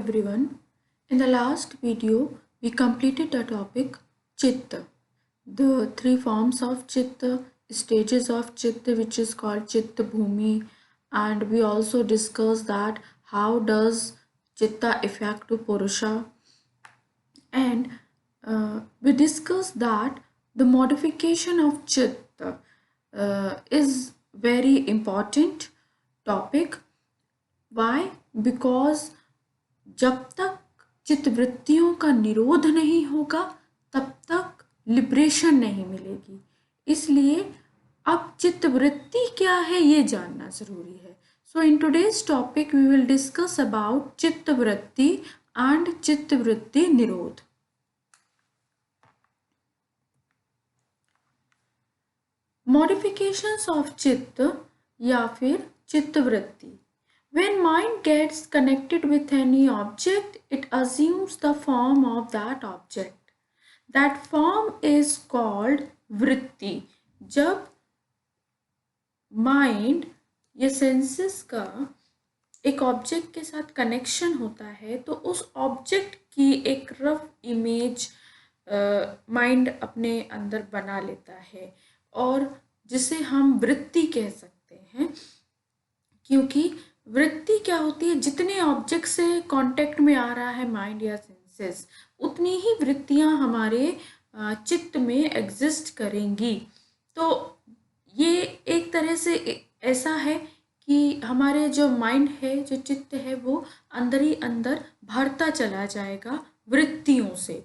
everyone. In the last video, we completed the topic Chitta, the three forms of Chitta, stages of Chitta, which is called Chitta Bhumi, and we also discussed that how does Chitta affect to Purusha, and we discussed that the modification of Chitta is very important topic. Why? Because जब तक चित्तवृत्तियों का निरोध नहीं होगा तब तक liberation नहीं मिलेगी। इसलिए अब चित्तवृत्ति क्या है ये जानना जरूरी है। So in today's topic we will discuss about चित्तवृत्ति एंड चित्तवृत्ति निरोध। मॉडिफिकेशंस ऑफ चित्त या फिर चित्तवृत्ति। When mind gets connected with any object, it assumes the form of that object. That form is called vritti. जब mind या senses का एक ऑब्जेक्ट के साथ कनेक्शन होता है तो उस ऑब्जेक्ट की एक रफ इमेज माइंड अपने अंदर बना लेता है और जिसे हम वृत्ति कह सकते हैं, क्योंकि वृत्ति क्या होती है, जितने ऑब्जेक्ट से कांटेक्ट में आ रहा है माइंड या सेंसेस उतनी ही वृत्तियां हमारे चित्त में एग्जिस्ट करेंगी। तो ये एक तरह से ऐसा है कि हमारे जो माइंड है, जो चित्त है, वो अंदर ही अंदर भरता चला जाएगा वृत्तियों से,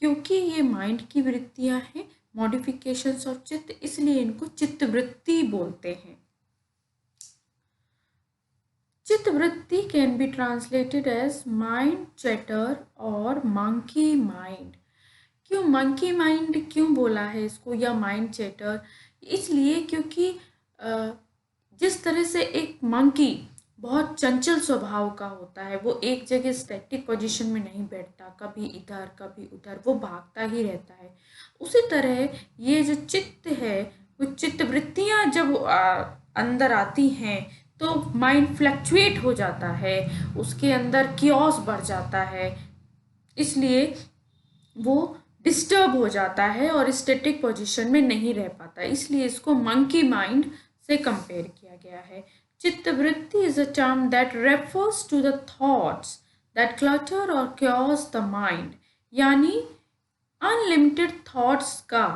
क्योंकि ये माइंड की वृत्तियां हैं, मॉडिफिकेशंस ऑफ चित्त, इसलिए इनको चित्तवृत्ति बोलते हैं। चित्तवृत्ति can be translated as mind chatter और मंकी माइंड। क्यों मंकी माइंड क्यों बोला है इसको, या माइंड चैटर? इसलिए क्योंकि जिस तरह से एक मंकी बहुत चंचल स्वभाव का होता है, वो एक जगह स्टैटिक पोजीशन में नहीं बैठता, कभी इधर कभी उधर, वो भागता ही रहता है। उसी तरह ये जो चित्त है, वो चित्तवृत्तियाँ जब अंदर आती हैं तो माइंड फ्लक्चुएट हो जाता है, उसके अंदर कियोस बढ़ जाता है, इसलिए वो डिस्टर्ब हो जाता है और स्टैटिक पोजीशन में नहीं रह पाता। इसलिए इसको मंकी माइंड से कंपेयर किया गया है। चित्तवृत्ति is a term that refers to the thoughts that clutter और क्योस द माइंड, यानी अनलिमिटेड थॉट्स का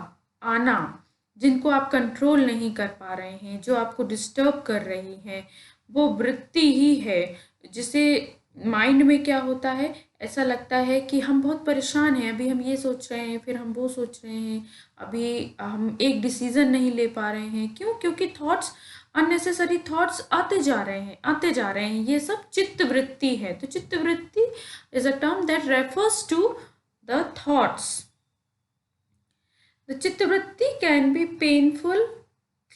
आना जिनको आप कंट्रोल नहीं कर पा रहे हैं, जो आपको डिस्टर्ब कर रही हैं, वो वृत्ति ही है। जिसे माइंड में क्या होता है, ऐसा लगता है कि हम बहुत परेशान हैं, अभी हम ये सोच रहे हैं, फिर हम वो सोच रहे हैं, अभी हम एक डिसीजन नहीं ले पा रहे हैं। क्यों? क्योंकि थॉट्स, अननेसेसरी थॉट्स आते जा रहे हैं। ये सब चित्तवृत्ति है। तो चित्तवृत्ति is a term that refers to the thoughts. The चित्तवृत्ति can be painful,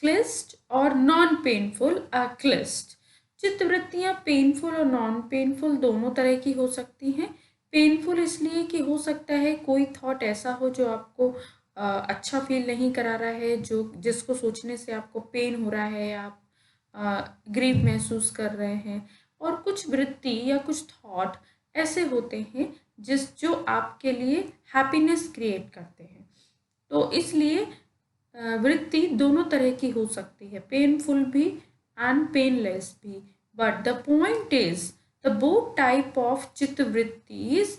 cleansed और non-painful cleansed। चित्तवृत्तियाँ पेनफुल और नॉन पेनफुल दोनों तरह की हो सकती हैं। पेनफुल इसलिए कि हो सकता है कोई थॉट ऐसा हो जो आपको अच्छा फील नहीं करा रहा है, जिसको सोचने से आपको पेन हो रहा है, आप ग्रीफ महसूस कर रहे हैं। और कुछ वृत्ति या कुछ थॉट ऐसे होते हैं जो आपके लिए हैप्पीनेस क्रिएट करते हैं। तो इसलिए वृत्ति दोनों तरह की हो सकती है, पेनफुल भी एंड पेनलेस भी। But the point is the both type of चित्तवृत्तिज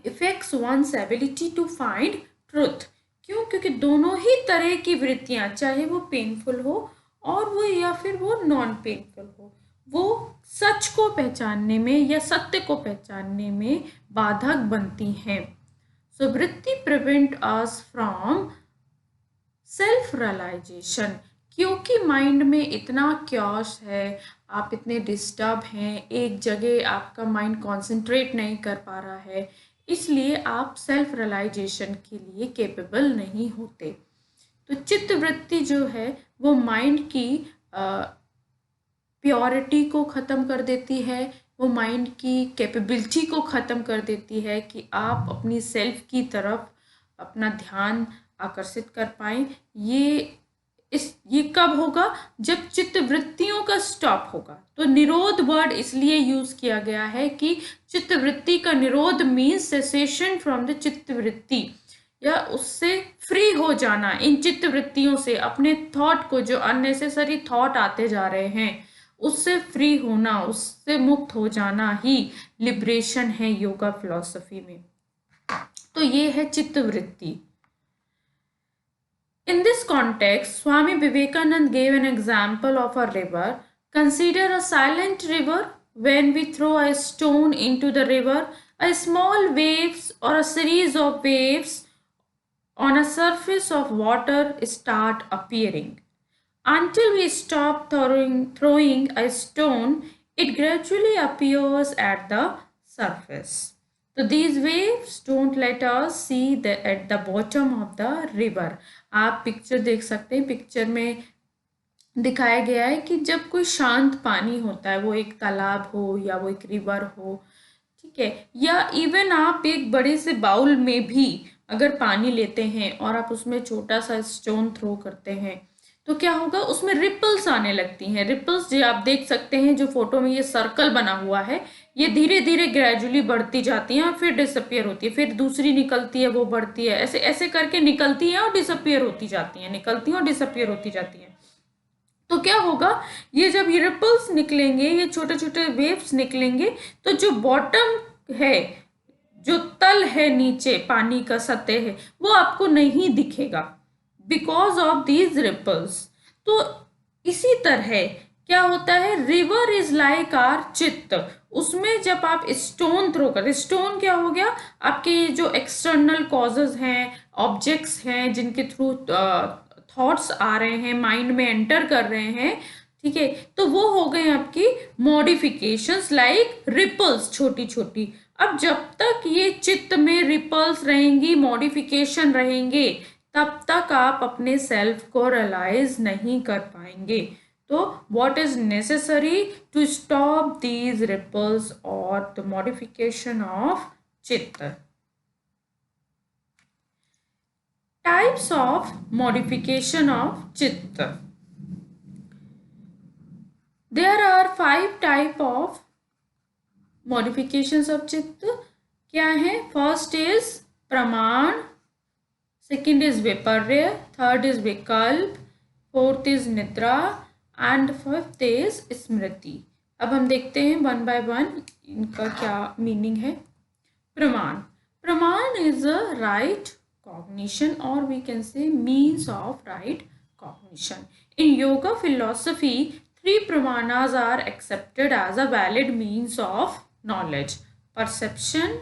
effects once ability to find truth. क्यों? क्योंकि दोनों ही तरह की वृत्तियां, चाहे वो पेनफुल हो और वो या फिर वो नॉन पेनफुल हो, वो सच को पहचानने में या सत्य को पहचानने में बाधक बनती हैं। So vritti prevent us from self realization। क्योंकि माइंड में इतना क्योस है, आप इतने डिस्टर्ब हैं, एक जगह आपका माइंड कॉन्सेंट्रेट नहीं कर पा रहा है, इसलिए आप सेल्फ रियलाइजेशन के लिए कैपेबल नहीं होते। तो चित्तवृत्ति जो है वो माइंड की प्योरिटी को ख़त्म कर देती है, वो माइंड की कैपेबिलिटी को ख़त्म कर देती है कि आप अपनी सेल्फ की तरफ अपना ध्यान आकर्षित कर पाएँ। ये ये कब होगा? जब चित्त वृत्तियों का स्टॉप होगा। तो निरोध वर्ड इसलिए यूज किया गया है कि चित्त वृत्ति का निरोध मीन्स सेसेशन फ्रॉम द चित्त वृत्ति, या उससे फ्री हो जाना, इन चित्त वृत्तियों से, अपने थॉट को, जो अननेसेसरी थॉट आते जा रहे हैं उससे फ्री होना, उससे मुक्त हो जाना ही लिबरेशन है योगा फिलॉसफी में। तो ये है चित्त वृत्ति। In this context, Swami Vivekananda gave an example of a river. Consider a silent river. When we throw a stone into the river, a small waves or a series of waves on a surface of water start appearing. Until we stop throwing a stone, it gradually appears at the surface. So these waves don't let us see at the bottom of the river. आप picture देख सकते हैं, picture में दिखाया गया है कि जब कोई शांत पानी होता है, वो एक तालाब हो या वो एक रिवर हो, ठीक है, या इवन आप एक बड़े से बाउल में भी अगर पानी लेते हैं और आप उसमें छोटा सा स्टोन थ्रो करते हैं तो क्या होगा? उसमें रिपल्स आने लगती हैं। रिपल्स जो आप देख सकते हैं, जो फोटो में ये सर्कल बना हुआ है, ये धीरे धीरे ग्रेजुअली बढ़ती जाती हैं, फिर डिसअपियर होती है, फिर दूसरी निकलती है, वो बढ़ती है, ऐसे ऐसे करके निकलती हैं और डिसअपियर होती जाती हैं, निकलती हैं और डिसअपियर होती जाती हैं। तो क्या होगा? ये जब ये रिपल्स निकलेंगे, ये छोटे छोटे वेव्स निकलेंगे, तो जो बॉटम है, जो तल है नीचे पानी का सतह है, वो आपको नहीं दिखेगा बिकॉज ऑफ दीज रिपल्स। तो इसी तरह क्या होता है? रिवर इज लाइक आर चित्त। उसमें जब आप स्टोन थ्रो कर, स्टोन क्या हो गया? आपके जो एक्सटर्नल कॉजेज हैं, ऑब्जेक्ट्स हैं, जिनके थ्रू थॉट्स आ रहे हैं, माइंड में एंटर कर रहे हैं, ठीक है, तो वो हो गए आपकी मॉडिफिकेशंस लाइक रिपल्स, छोटी छोटी। अब जब तक ये चित्त में रिपल्स रहेंगी, मॉडिफिकेशन रहेंगे, तब तक आप अपने सेल्फ को रियलाइज नहीं कर पाएंगे। तो what is necessary to stop these ripples और द मॉडिफिकेशन ऑफ चित्त? टाइप्स ऑफ मॉडिफिकेशन ऑफ चित्त। There are 5 type of modifications of चित्त। क्या है? फर्स्ट इज प्रमाण, सेकेंड इज विपर्य, थर्ड इज विकल्प, फोर्थ इज निद्रा एंड फिफ्थ इज स्मृति। अब हम देखते हैं वन बाय वन इनका क्या मीनिंग है। प्रमाण, प्रमाण is a right cognition, or we can say means of right cognition. In yoga philosophy, 3 pramanas are accepted as a valid means of knowledge: perception,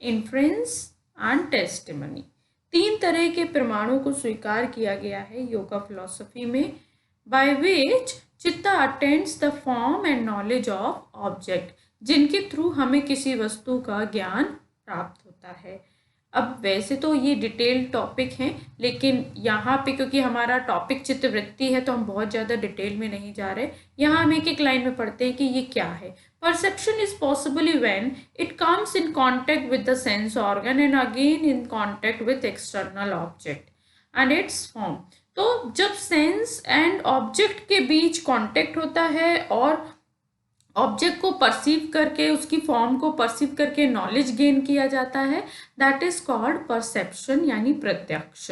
inference and testimony. 3 तरह के प्रमाणों को स्वीकार किया गया है योगा फिलॉसफी में, by which चित्ता attends the form and knowledge of object, जिनके थ्रू हमें किसी वस्तु का ज्ञान प्राप्त होता है। अब वैसे तो ये डिटेल टॉपिक हैं, लेकिन यहाँ पे क्योंकि हमारा टॉपिक चित्तवृत्ति है तो हम बहुत ज़्यादा डिटेल में नहीं जा रहे। यहाँ हम एक एक लाइन में पढ़ते हैं कि ये क्या है। Perception is possibly when it comes in contact with the sense organ and again in contact with external object and it's form. तो जब सेंस एंड ऑब्जेक्ट के बीच कॉन्टेक्ट होता है और ऑब्जेक्ट को परसीव करके, उसकी फॉर्म को परसीव करके नॉलेज गेन किया जाता है, दैट इज कॉल्ड परसेप्शन यानी प्रत्यक्ष।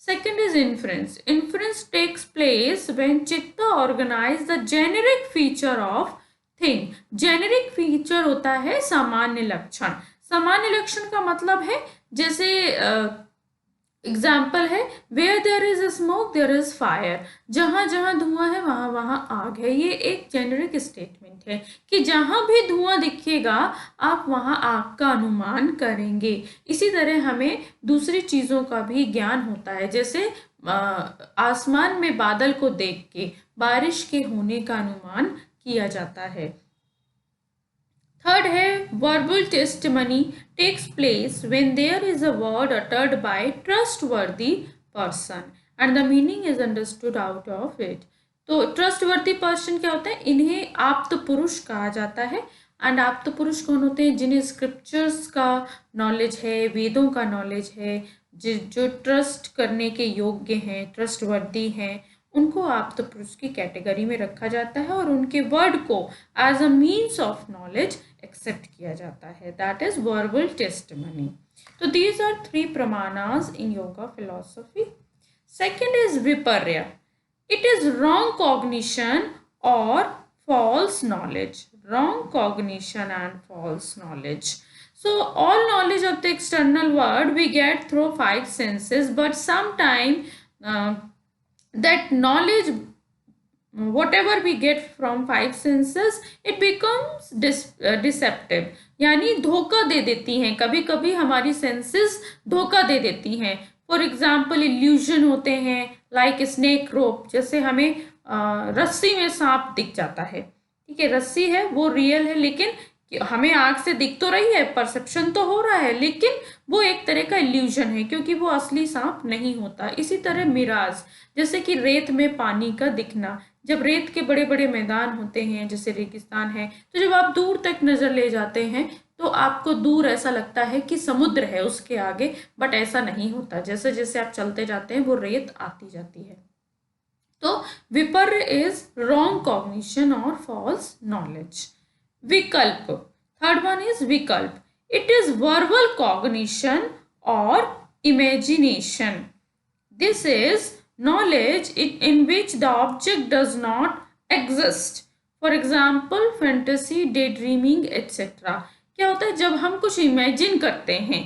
Second is inference. Inference takes place when चित्ता organize the generic feature of thing. Generic feature होता है सामान्य लक्षण। सामान्य लक्षण का मतलब है, जैसे एग्जाम्पल है where there is a smoke there is fire, जहाँ जहाँ धुआं है वहाँ वहाँ आग है। ये एक जेनरिक स्टेटमेंट है कि जहाँ भी धुआं दिखेगा आप वहाँ आग का अनुमान करेंगे। इसी तरह हमें दूसरी चीज़ों का भी ज्ञान होता है, जैसे आसमान में बादल को देख के बारिश के होने का अनुमान किया जाता है। थर्ड है verbal testimony takes place when there is a word uttered by trustworthy person and the meaning is understood out of it. तो ट्रस्टवर्दी पर्सन क्या होता है? इन्हें आप्त पुरुष कहा जाता है। एंड आप्त पुरुष कौन होते हैं? जिन्हें स्क्रिप्चर्स का नॉलेज है, वेदों का नॉलेज है, जो ट्रस्ट करने के योग्य हैं, ट्रस्टवर्दी हैं, उनको आप द पुरुष की कैटेगरी में रखा जाता है और उनके वर्ड को as a means of knowledge except किया जाता है, दैट इज वर्बल टेस्टिमनी. तो दीज आर 3 प्रमाणास in yoga philosophy. Second is विपर्य. इट इज रॉन्ग कॉग्निशन और false knowledge. Wrong cognition and false knowledge. So all knowledge of the external world we get through 5 senses, but sometimes that knowledge, whatever we get from 5 senses, it becomes deceptive. यानी धोखा दे देती हैं, कभी कभी हमारी senses धोखा दे देती हैं. फॉर एग्जाम्पल इल्यूजन होते हैं, लाइक स्नेक रोप, जैसे हमें रस्सी में सांप दिख जाता है. ठीक है, रस्सी है वो रियल है, लेकिन हमें आंख से दिख तो रही है, परसेप्शन तो हो रहा है, लेकिन वो एक तरह का इल्यूजन है क्योंकि वो असली सांप नहीं होता. इसी तरह मिराज, जैसे कि रेत में पानी का दिखना. जब रेत के बड़े बड़े मैदान होते हैं, जैसे रेगिस्तान है, तो जब आप दूर तक नजर ले जाते हैं तो आपको दूर ऐसा लगता है कि समुद्र है उसके आगे, बट ऐसा नहीं होता. जैसे जैसे आप चलते जाते हैं वो रेत आती जाती है. तो विपर्य इज रॉन्ग कॉग्निशन और फॉल्स नॉलेज. विकल्प, थर्ड वन इज विकल्प. इट इज वर्बल कॉग्निशन और imagination. This is knowledge in which the object does not exist. For example, fantasy, daydreaming, etc. क्या होता है जब हम कुछ इमेजिन करते हैं,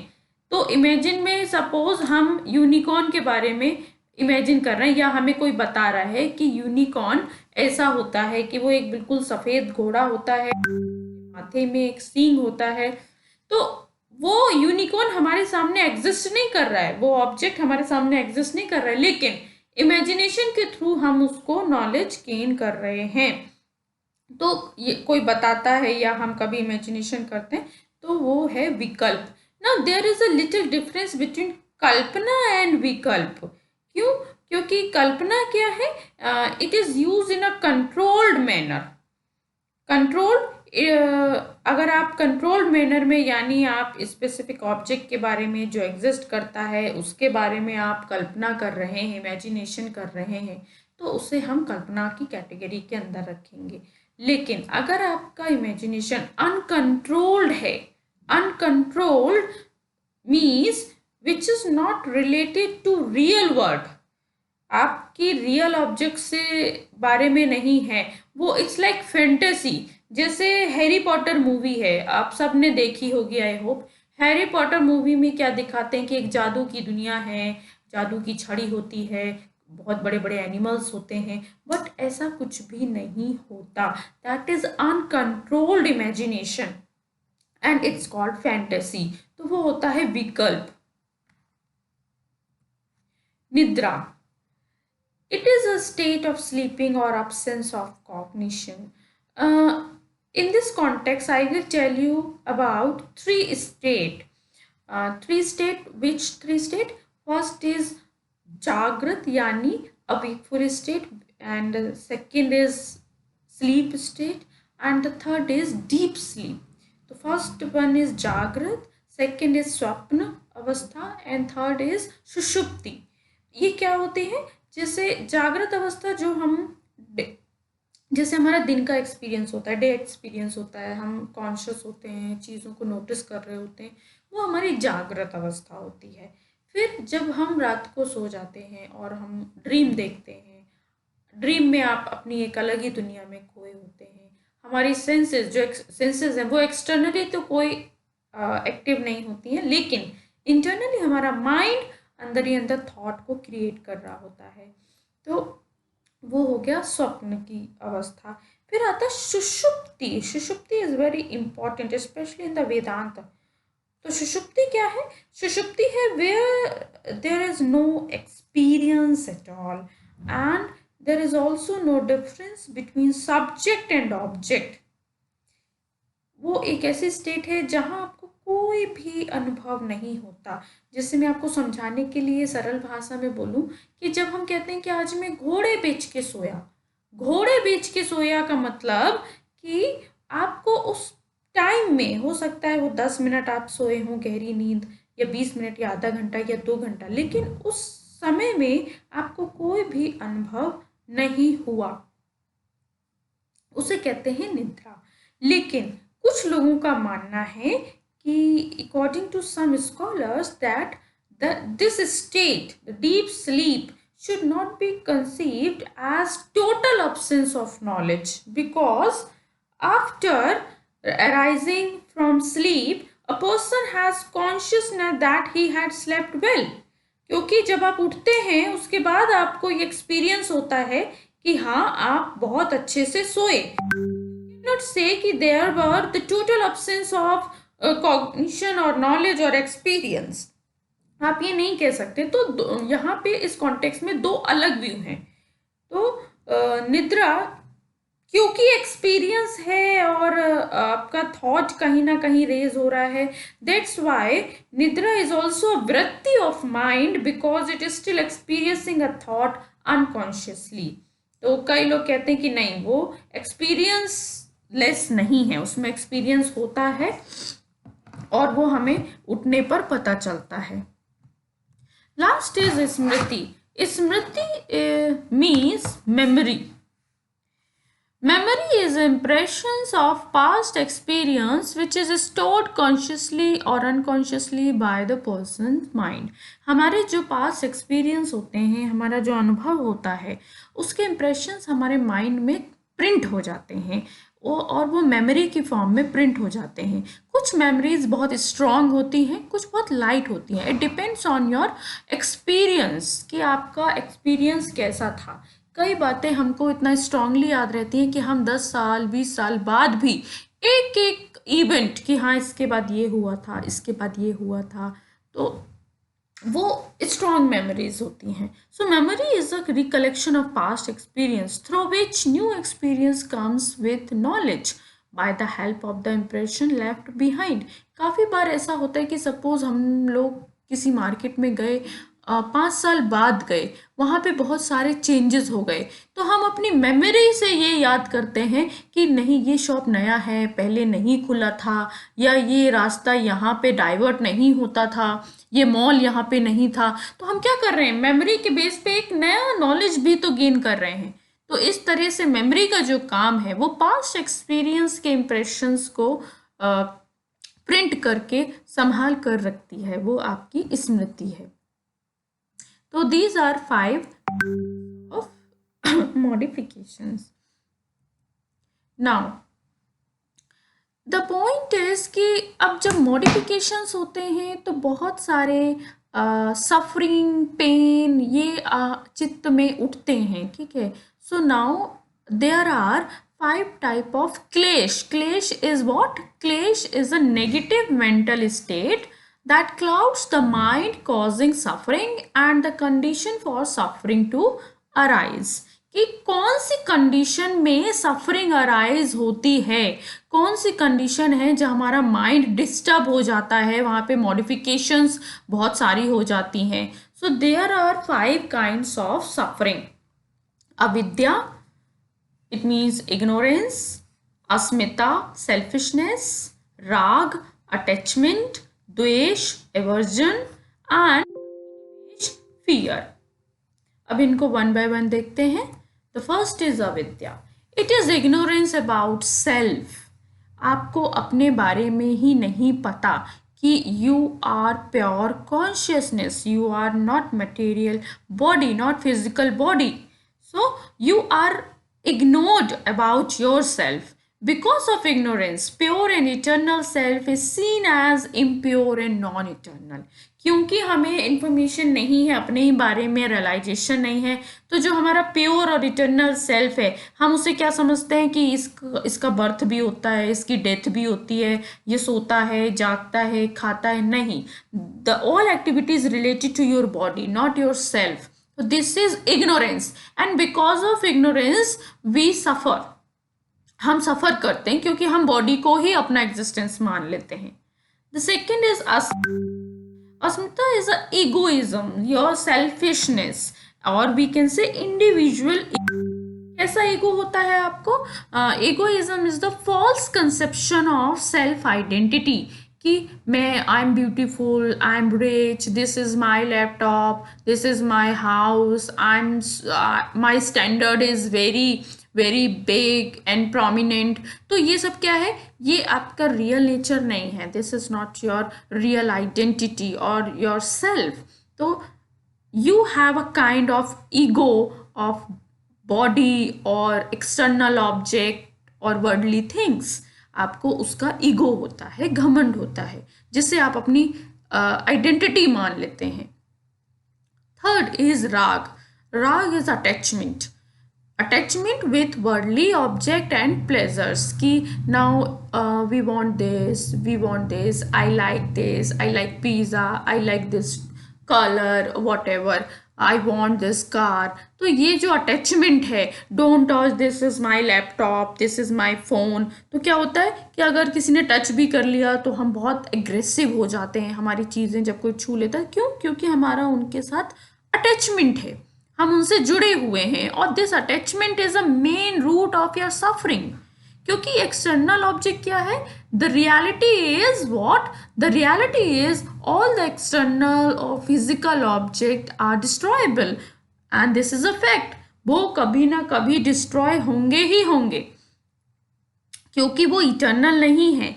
तो इमेजिन में सपोज हम यूनिकॉर्न के बारे में इमेजिन कर रहे हैं, या हमें कोई बता रहा है कि यूनिकॉर्न ऐसा होता है कि वो एक बिल्कुल सफ़ेद घोड़ा होता है, माथे में एक सींग होता है. तो वो यूनिकॉर्न हमारे सामने एग्जिस्ट नहीं कर रहा है, वो ऑब्जेक्ट हमारे सामने एग्जिस्ट नहीं कर रहा है, लेकिन इमेजिनेशन के थ्रू हम उसको नॉलेज गेन कर रहे हैं. तो ये कोई बताता है या हम कभी इमेजिनेशन करते हैं, तो वो है विकल्प. Now there is a little difference between कल्पना एंड विकल्प. क्यों? क्योंकि कल्पना क्या है, it is use in a controlled manner. Controlled, अगर आप कंट्रोल्ड मैनर में, यानी आप स्पेसिफिक ऑब्जेक्ट के बारे में जो एग्जिस्ट करता है उसके बारे में आप कल्पना कर रहे हैं, इमेजिनेशन कर रहे हैं, तो उसे हम कल्पना की कैटेगरी के अंदर रखेंगे. लेकिन अगर आपका इमेजिनेशन अनकंट्रोल्ड है, uncontrolled means which is not related to real world, आपकी रियल ऑब्जेक्ट से बारे में नहीं है, वो इट्स लाइक फैंटेसी. जैसे हैरी पॉटर मूवी है, आप सब ने देखी होगी I hope. Harry Potter movie में क्या दिखाते हैं कि एक जादू की दुनिया है, जादू की छड़ी होती है, बहुत बड़े बड़े एनिमल्स होते हैं, बट ऐसा कुछ भी नहीं होता. That is uncontrolled imagination and it's called fantasy. तो वो होता है विकल्प. निद्रा, it is a state of sleeping or absence of cognition. In this context, I will tell you about 3 state. 3 state, which 3 state? First is Jagrat, yani a wakeful state, and second is sleep state, and the third is deep sleep. The first one is Jagrat, second is Swapna अवस्था, and third is Sushupti. ये क्या होते हैं? जैसे जागृत अवस्था, जो हम जैसे हमारा दिन का एक्सपीरियंस होता है, डे एक्सपीरियंस होता है, हम कॉन्शियस होते हैं, चीज़ों को नोटिस कर रहे होते हैं, वो हमारी जागृत अवस्था होती है. फिर जब हम रात को सो जाते हैं और हम ड्रीम देखते हैं, ड्रीम में आप अपनी एक अलग ही दुनिया में खोए होते हैं. हमारी सेंसेस, जो सेंसेस हैं वो एक्सटर्नली तो कोई एक्टिव नहीं होती हैं, लेकिन इंटरनली हमारा माइंड अंदर ही अंदर थॉट को क्रिएट कर रहा होता है. तो वो हो गया स्वप्न की अवस्था. फिर आता है सुषुप्ति. सुषुप्ति is very important specially in the Vedanta. तो सुषुप्ति क्या है? सुषुप्ति है where there is no experience at all and there is also no difference between subject and object. वो एक ऐसी स्टेट है जहाँ आपको कोई भी अनुभव नहीं होता. जैसे मैं आपको समझाने के लिए सरल भाषा में बोलूं कि जब हम कहते हैं कि आज मैं घोड़े बेच के सोया, घोड़े बेच के सोया का मतलब कि आपको उस टाइम में, हो सकता है वो 10 मिनट आप सोए हों गहरी नींद, या 20 मिनट, या आधा घंटा, या 2 घंटा, लेकिन उस समय में आपको कोई भी अनुभव नहीं हुआ, उसे कहते हैं निद्रा। लेकिन कुछ लोगों का मानना है कि according to some scholars that this state, the deep sleep, should not be conceived as total absence of knowledge, because after arising from sleep a person has consciousness that he had slept well, क्योंकि जब आप उठते हैं उसके बाद आपको ये experience होता है कि हाँ आप बहुत अच्छे से सोए। Not say that there were the total absence of cognition और नॉलेज और एक्सपीरियंस, आप ये नहीं कह सकते। तो यहाँ पे इस कॉन्टेक्स्ट में दो अलग व्यू हैं। तो निद्रा क्योंकि एक्सपीरियंस है और आपका थॉट कहीं ना कहीं रेज हो रहा है, दैट्स वाई निद्रा इज ऑल्सो अ वृत्ति of mind because it is still experiencing a thought unconsciously. तो कई लोग कहते हैं कि नहीं, वो एक्सपीरियंस लेस नहीं है, उसमें एक्सपीरियंस होता है और वो हमें उठने पर पता चलता है। Last is Smriti. Smriti means memory. Memory is impressions of past experience which is stored consciously or unconsciously by the person's mind. हमारे जो past experience होते हैं, हमारा जो अनुभव होता है, उसके impressions हमारे mind में print हो जाते हैं और वो मेमोरी की फॉर्म में प्रिंट हो जाते हैं। कुछ मेमोरीज बहुत स्ट्रॉन्ग होती हैं, कुछ बहुत लाइट होती हैं। It depends on your experience कि आपका एक्सपीरियंस कैसा था। कई बातें हमको इतना स्ट्रांगली याद रहती हैं कि हम 10 साल 20 साल बाद भी एक एक इवेंट कि हाँ इसके बाद ये हुआ था, इसके बाद ये हुआ था, तो वो स्ट्रॉन्ग मेमोरीज होती हैं। So memory is a recollection of past experience through which new experience comes with knowledge by the help of the impression left behind. काफ़ी बार ऐसा होता है कि सपोज हम लोग किसी मार्केट में गए, 5 साल बाद गए, वहाँ पे बहुत सारे चेंजेस हो गए, तो हम अपनी मेमोरी से ये याद करते हैं कि नहीं ये शॉप नया है, पहले नहीं खुला था, या ये रास्ता यहाँ पे डाइवर्ट नहीं होता था, ये मॉल यहाँ पे नहीं था। तो हम क्या कर रहे हैं, मेमोरी के बेस पे एक नया नॉलेज भी तो गेन कर रहे हैं। तो इस तरह से मेमोरी का जो काम है वो पास्ट एक्सपीरियंस के इम्प्रेशंस को प्रिंट करके संभाल कर रखती है, वो आपकी स्मृति है। तो these are 5 of modifications. Now the point is कि अब जब modifications होते हैं तो बहुत सारे सफरिंग पेन ये चित्त में उठते हैं, ठीक है। So now there are 5 type of क्लेश। क्लेश is what? क्लेश is a negative mental state that clouds the mind causing suffering and the condition for suffering to arise। कि कौन सी कंडीशन में सफरिंग अराइज होती है, कौन सी कंडीशन है जब हमारा माइंड डिस्टर्ब हो जाता है, वहाँ पे मॉडिफिकेशंस बहुत सारी हो जाती हैं। So there are 5 kinds of suffering. अविद्या, इट मीन्स इग्नोरेंस। अस्मिता, सेल्फिशनेस। राग, अटैचमेंट। द्वेष, एवर्जन। And fear. अब इनको वन बाय वन देखते हैं। द फर्स्ट इज अविद्या। It is ignorance about self. आपको अपने बारे में ही नहीं पता कि you are pure consciousness, you are not material body, not physical body. So you are ignored about yourself. Because of ignorance, pure and eternal self is seen as impure and non-eternal. क्योंकि हमें information नहीं है अपने ही बारे में, realisation नहीं है, तो जो हमारा प्योर और इटर्नल सेल्फ है हम उसे क्या समझते हैं कि इसका बर्थ भी होता है, इसकी डेथ भी होती है, ये सोता है, जागता है, खाता है। नहीं, the all activities related to your body, not your self. So this is ignorance, and because of ignorance we suffer. हम सफ़र करते हैं क्योंकि हम बॉडी को ही अपना एग्जिस्टेंस मान लेते हैं। The second is Asmita is a egoism, your selfishness, or we can say individual। कैसा ईगो होता है आपको? Egoism is the false conception of self identity, कि मैं I am beautiful, I am rich, this is my laptop, this is my house, I am my standard is very very big and prominent. तो ये सब क्या है, ये आपका real nature नहीं है, this is not your real identity और योर सेल्फ। तो you have a kind of ego of body or external object or worldly things। आपको उसका ईगो होता है, घमंड होता है, जिससे आप अपनी आइडेंटिटी मान लेते हैं। थर्ड इज राग। राग is attachment, attachment with worldly object and pleasures की now we want this, I like pizza, I like this colour, whatever, I want this car. तो ये जो अटैचमेंट है, don't touch, this is my laptop, this is my phone. तो क्या होता है कि अगर किसी ने टच भी कर लिया तो हम बहुत एग्रेसिव हो जाते हैं, हमारी चीज़ें जब कोई छू लेता है। क्यों? क्योंकि हमारा उनके साथ अटैचमेंट है, हम उनसे जुड़े हुए हैं। और this attachment is a main root of your suffering. क्योंकि एक्सटर्नल ऑब्जेक्ट क्या है, the reality is what, the reality is all the external और physical object are destroyable and this is a fact. वो कभी ना कभी डिस्ट्रॉय होंगे ही होंगे, क्योंकि वो इटर्नल नहीं है।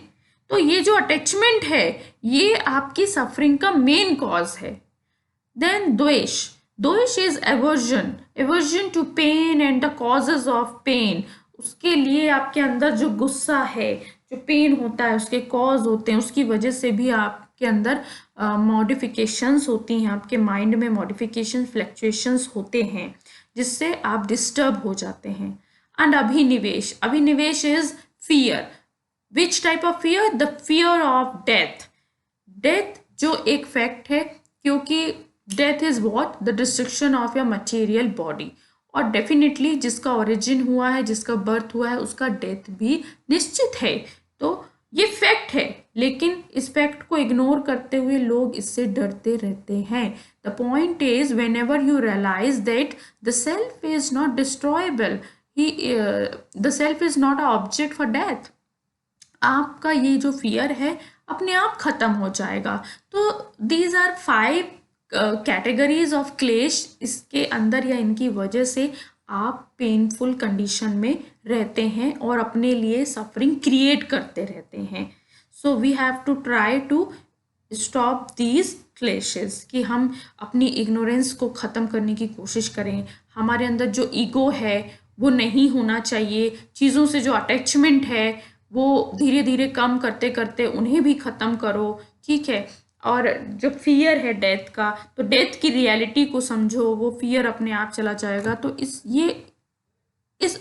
तो ये जो अटैचमेंट है, ये आपकी सफरिंग का मेन कॉज है। देन द्वेष। द्वेष is aversion, aversion to pain and the causes of pain. उसके लिए आपके अंदर जो गुस्सा है, जो पेन होता है, उसके कॉज होते हैं, उसकी वजह से भी आपके अंदर मॉडिफिकेशंस होती हैं, आपके माइंड में मॉडिफिकेशन फ्लक्चुएशंस होते हैं, जिससे आप डिस्टर्ब हो जाते हैं। एंड अभिनिवेश, अभिनिवेश is fear. Which type of fear? The fear of death. Death जो एक फैक्ट है, क्योंकि death is what, the destruction of your material body. और डेफिनेटली जिसका ओरिजिन हुआ है, जिसका बर्थ हुआ है, उसका डेथ भी निश्चित है। तो ये फैक्ट है, लेकिन इस फैक्ट को इग्नोर करते हुए लोग इससे डरते रहते हैं। The point is whenever you realize that the self is not destroyable, the self is not a object for death, आपका ये जो फियर है अपने आप खत्म हो जाएगा। तो दीज आर 5 कैटेगरीज ऑफ क्लेश। इसके अंदर या इनकी वजह से आप पेनफुल कंडीशन में रहते हैं और अपने लिए सफरिंग क्रिएट करते रहते हैं। So we have to try to stop these क्लेशेस, कि हम अपनी इग्नोरेंस को ख़त्म करने की कोशिश करें। हमारे अंदर जो ईगो है वो नहीं होना चाहिए। चीज़ों से जो अटैचमेंट है वो धीरे धीरे कम करते करते उन्हें भी ख़त्म करो, ठीक है। और जो फियर है डेथ का, तो डेथ की रियलिटी को समझो, वो फियर अपने आप चला जाएगा। तो ये is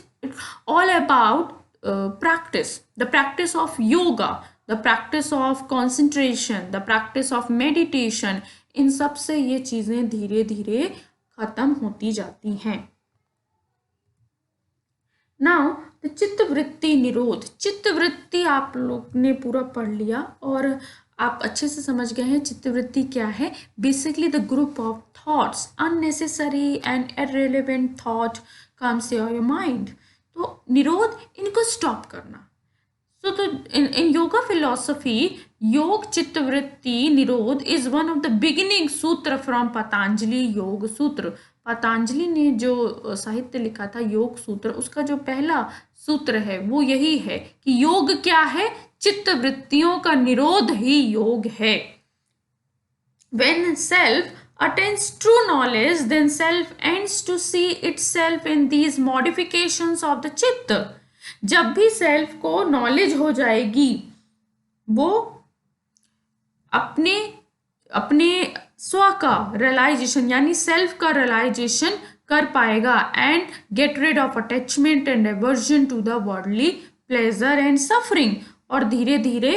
all about practice, the practice of yoga, the practice of concentration, the practice of meditation. इन सब से ये चीज़ें धीरे धीरे ख़त्म होती जाती हैं। नाउ द चित्तवृत्ति निरोध। चित्तवृत्ति आप लोग ने पूरा पढ़ लिया और आप अच्छे से समझ गए हैं चित्तवृत्ति क्या है। Basically the group of thoughts, unnecessary and irrelevant thought comes in your mind. तो निरोध, इनको स्टॉप करना। So in yoga philosophy, योग चित्तवृत्ति निरोध is one of the beginning सूत्र from पतंजलि योग सूत्र। पतंजलि ने जो साहित्य लिखा था योग सूत्र, उसका जो पहला सूत्र है वो यही है कि योग क्या है, चित्तवृत्तियों का निरोध ही योग है। When self attains true knowledge, then self ends to see itself in these modifications of the चित्त। जब भी सेल्फ को नॉलेज हो जाएगी, वो अपने अपने स्व का रियलाइजेशन यानी सेल्फ का रियलाइजेशन कर पाएगा and get rid of attachment and aversion to the worldly pleasure and suffering. और धीरे धीरे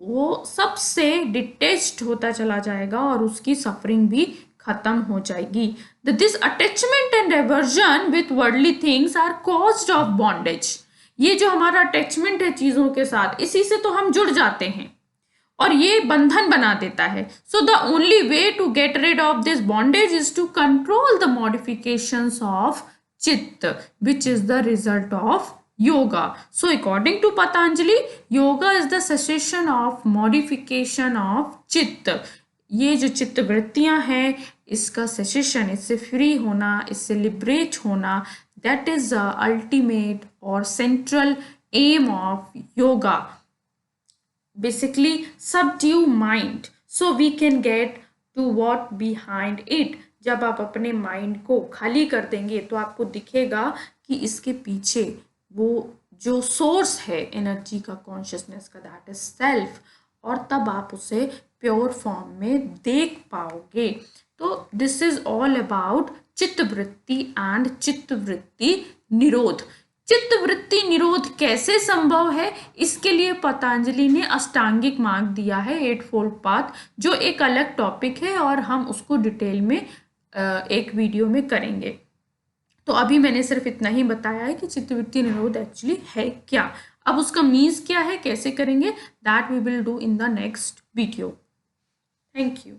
वो सबसे डिटेच्ड होता चला जाएगा और उसकी सफरिंग भी खत्म हो जाएगी। This attachment and aversion with worldly things are caused of bondage. ये जो हमारा अटैचमेंट है चीजों के साथ, इसी से तो हम जुड़ जाते हैं और ये बंधन बना देता है। So the only way to get rid of this bondage is to control the modifications of चित्त, which is the result of yoga. So according to Patanjali, yoga is the cessation of modification of चित्त. ये जो चित्त वृत्तियां हैं, इसका cessation, इससे free होना, इससे लिबरेट होना, that is the ultimate or central aim of yoga. Basically subdue mind so we can get to what behind it. जब आप अपने माइंड को खाली कर देंगे तो आपको दिखेगा कि इसके पीछे वो जो सोर्स है एनर्जी का, कॉन्शियसनेस का, दैट इज सेल्फ, और तब आप उसे प्योर फॉर्म में देख पाओगे. तो दिस इज ऑल अबाउट चित्तवृत्ति एंड चित्तवृत्ति निरोध. चित्तवृत्ति निरोध कैसे संभव है, इसके लिए पतंजलि ने अष्टांगिक मार्ग दिया है, 8-fold पाथ, जो एक अलग टॉपिक है और हम उसको डिटेल में एक वीडियो में करेंगे. तो अभी मैंने सिर्फ इतना ही बताया है कि चित्तवृत्ति निरोध एक्चुअली है क्या. अब उसका मीन्स क्या है, कैसे करेंगे, that we will do in the next video. Thank you.